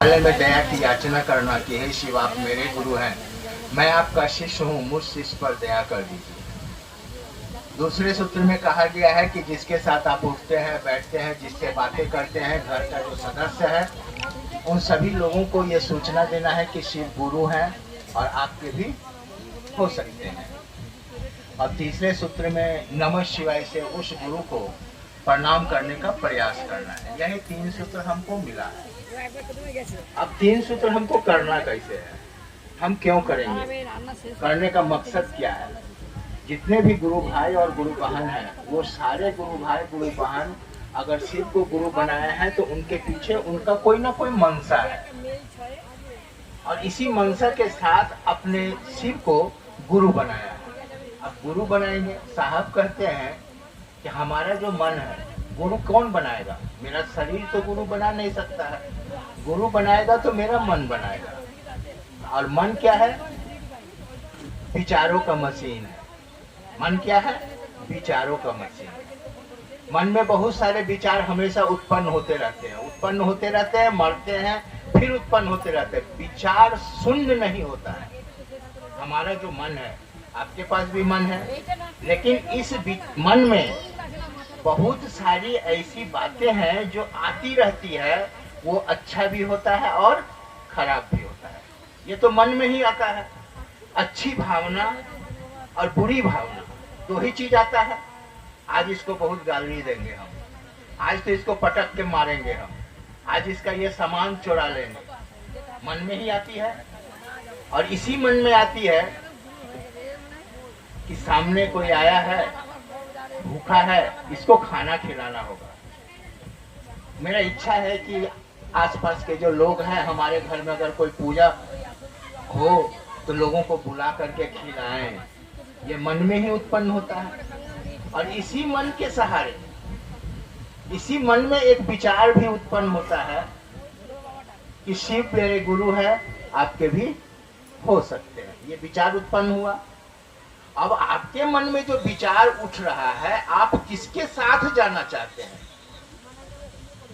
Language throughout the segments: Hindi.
पहले में दया की याचना करना कि हे शिव, आप मेरे गुरु हैं, मैं आपका शिष्य हूँ, मुझ शिष्य पर दया कर दीजिए। दूसरे सूत्र में कहा गया है कि जिसके साथ आप उठते हैं, बैठते हैं, जिससे बातें करते हैं, घर का जो सदस्य है, उन सभी लोगों को ये सूचना देना है कि शिव गुरु हैं और आपके भी हो सकते हैं। और तीसरे सूत्र में नमः शिवाय से उस गुरु को प्रणाम करने का प्रयास करना है। यही 3 सूत्र हमको मिला है। अब 3 सूत्र हमको करना कैसे है, हम क्यों करेंगे, करने का मकसद क्या है। जितने भी गुरु भाई और गुरु बहन हैं, वो सारे गुरु भाई गुरु बहन अगर शिव को गुरु बनाया है तो उनके पीछे उनका कोई ना कोई मनसा है, और इसी मनसा के साथ अपने शिव को गुरु बनाया है। अब गुरु बनाएंगे, साहब कहते हैं कि हमारा जो मन है गुरु कौन बनाएगा, मेरा शरीर तो गुरु बना नहीं सकता है, गुरु बनाएगा तो मेरा मन बनाएगा। और मन क्या है, विचारों का मशीन है। मन क्या है, विचारों का मशीन। मन में बहुत सारे विचार हमेशा उत्पन्न होते रहते हैं, उत्पन्न होते रहते हैं, मरते हैं, फिर उत्पन्न होते रहते हैं। विचार शून्य नहीं होता है। हमारा जो मन है, आपके पास भी मन है, लेकिन इस मन में बहुत सारी ऐसी बातें हैं जो आती रहती है। वो अच्छा भी होता है और खराब भी होता है। ये तो मन में ही आता है। अच्छी भावना और बुरी भावना, दो ही चीज आता है। आज इसको बहुत गाली देंगे हम, आज तो इसको पटक के मारेंगे हम, आज इसका ये सामान चुरा लेंगे, मन में ही आती है। और इसी मन में आती है कि सामने कोई आया है, भूखा है, इसको खाना खिलाना होगा। मेरा इच्छा है कि आसपास के जो लोग हैं, हमारे घर में अगर कोई पूजा हो तो लोगों को बुला करके खिलाएं। ये मन में ही उत्पन्न होता है। और इसी मन के सहारे, इसी मन में एक विचार भी उत्पन्न होता है कि शिव मेरे गुरु है, आपके भी हो सकते हैं। ये विचार उत्पन्न हुआ। अब आपके मन में जो विचार उठ रहा है, आप किसके साथ जाना चाहते हैं।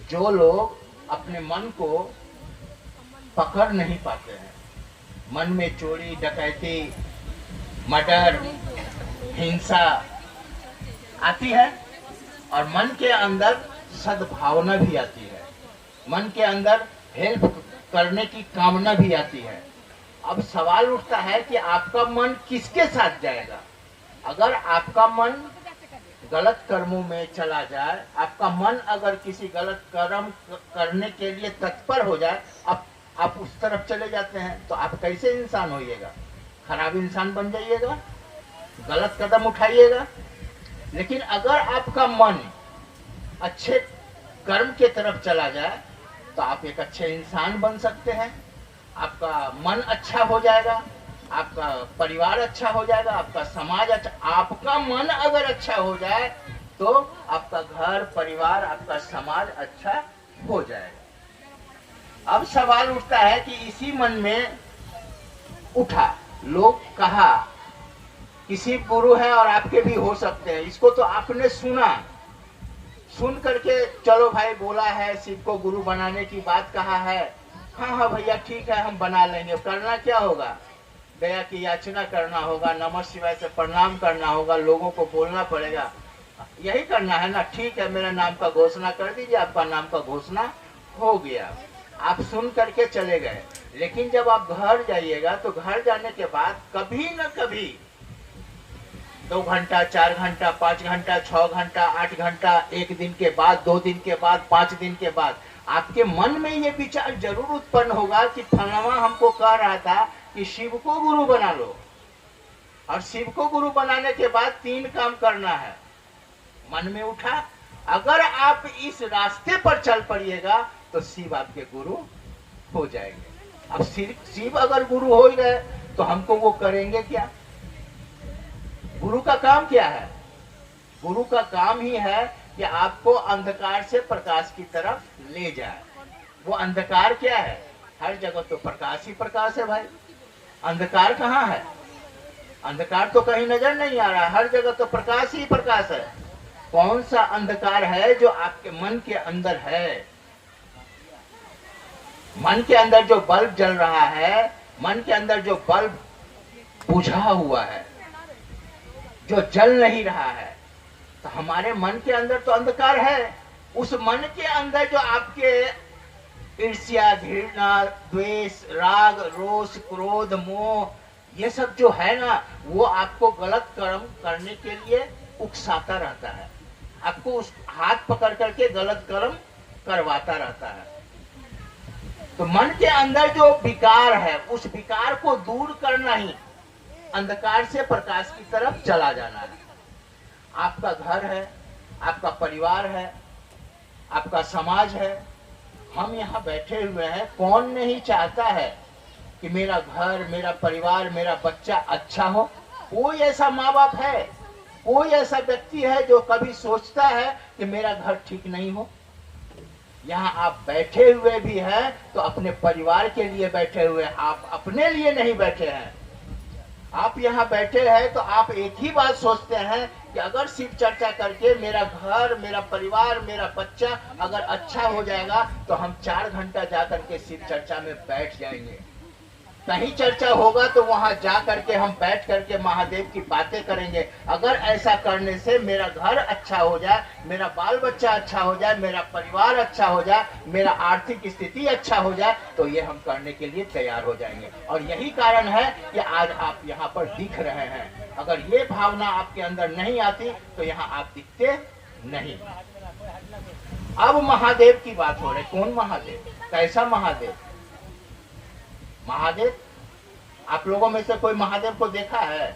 जो लोग अपने मन को पकड़ नहीं पाते हैं, मन में चोरी डकैती मर्डर हिंसा आती है, और मन के अंदर सद्भावना भी आती है, मन के अंदर हेल्प करने की कामना भी आती है। अब सवाल उठता है कि आपका मन किसके साथ जाएगा। अगर आपका मन गलत कर्मों में चला जाए, आपका मन अगर किसी गलत कर्म करने के लिए तत्पर हो जाए, आप उस तरफ चले जाते हैं, तो आप कैसे इंसान होइएगा, खराब इंसान बन जाइएगा, गलत कदम उठाइएगा। लेकिन अगर आपका मन अच्छे कर्म के तरफ चला जाए तो आप एक अच्छे इंसान बन सकते हैं। आपका मन अच्छा हो जाएगा, आपका परिवार अच्छा हो जाएगा, आपका समाज अच्छा। आपका मन अगर अच्छा हो जाए तो आपका घर परिवार, आपका समाज अच्छा हो जाएगा। अब सवाल उठता है कि इसी मन में उठा, लोग कहा किसी गुरु है और आपके भी हो सकते हैं, इसको तो आपने सुना, सुन करके चलो भाई बोला है, शिव को गुरु बनाने की बात कहा है, हाँ हाँ भैया ठीक है हम बना लेंगे। करना क्या होगा, दया की याचना करना होगा, नमः शिवाय से प्रणाम करना होगा, लोगों को बोलना पड़ेगा, यही करना है ना। ठीक है, मेरा नाम का घोषणा कर दीजिए, आपका नाम का घोषणा हो गया, आप सुन करके चले गए। लेकिन जब आप घर जाइएगा तो घर जाने के बाद कभी न कभी 2 घंटा 4 घंटा 5 घंटा 6 घंटा 8 घंटा, 1 दिन के बाद 2 दिन के बाद 5 दिन के बाद आपके मन में ये विचार जरूर उत्पन्न होगा कि फलाना हमको कह रहा था कि शिव को गुरु बना लो। और शिव को गुरु बनाने के बाद 3 काम करना है। मन में उठा, अगर आप इस रास्ते पर चल पड़िएगा तो शिव आपके गुरु हो जाएंगे। अब शिव अगर गुरु हो गए तो हमको वो करेंगे क्या। गुरु का काम क्या है, गुरु का काम ही है कि आपको अंधकार से प्रकाश की तरफ ले जाए। वो अंधकार क्या है, हर जगह तो प्रकाश ही प्रकाश है भाई, अंधकार कहाँ है, अंधकार तो कहीं नजर नहीं आ रहा, हर जगह तो प्रकाश ही प्रकाश है। कौन सा अंधकार है जो आपके मन के अंदर है। मन के अंदर जो बल्ब जल रहा है, मन के अंदर जो बल्ब बुझा हुआ है, जो जल नहीं रहा है, तो हमारे मन के अंदर तो अंधकार है। उस मन के अंदर जो आपके ईर्ष्या, घृणा, द्वेष, राग, रोष, क्रोध, मोह, ये सब जो है ना, वो आपको गलत कर्म करने के लिए उकसाता रहता है, आपको उस हाथ पकड़ करके गलत कर्म करवाता रहता है। तो मन के अंदर जो विकार है, उस विकार को दूर करना ही अंधकार से प्रकाश की तरफ चला जाना है। आपका घर है, आपका परिवार है, आपका समाज है, हम यहाँ बैठे हुए हैं। कौन नहीं चाहता है कि मेरा घर, मेरा परिवार, मेरा बच्चा अच्छा हो? कोई ऐसा माँ बाप है, कोई ऐसा व्यक्ति है जो कभी सोचता है कि मेरा घर ठीक नहीं हो? यहाँ आप बैठे हुए भी हैं तो अपने परिवार के लिए बैठे हुए हैं, आप अपने लिए नहीं बैठे हैं। आप यहाँ बैठे हैं तो आप एक ही बात सोचते हैं कि अगर शिव चर्चा करके मेरा घर, मेरा परिवार, मेरा बच्चा अगर अच्छा हो जाएगा तो हम 4 घंटा जा करके शिव चर्चा में बैठ जाएंगे। कहीं चर्चा होगा तो वहां जा करके हम बैठ करके महादेव की बातें करेंगे। अगर ऐसा करने से मेरा घर अच्छा हो जाए, मेरा बाल बच्चा अच्छा हो जाए, मेरा परिवार अच्छा हो जाए, मेरा आर्थिक स्थिति अच्छा हो जाए, तो ये हम करने के लिए तैयार हो जाएंगे। और यही कारण है कि आज आप यहाँ पर दिख रहे हैं। अगर ये भावना आपके अंदर नहीं आती तो यहाँ आप दिखते नहीं। अब महादेव की बात हो रही। कौन महादेव? कैसा महादेव? महादेव, आप लोगों में से कोई महादेव को देखा है?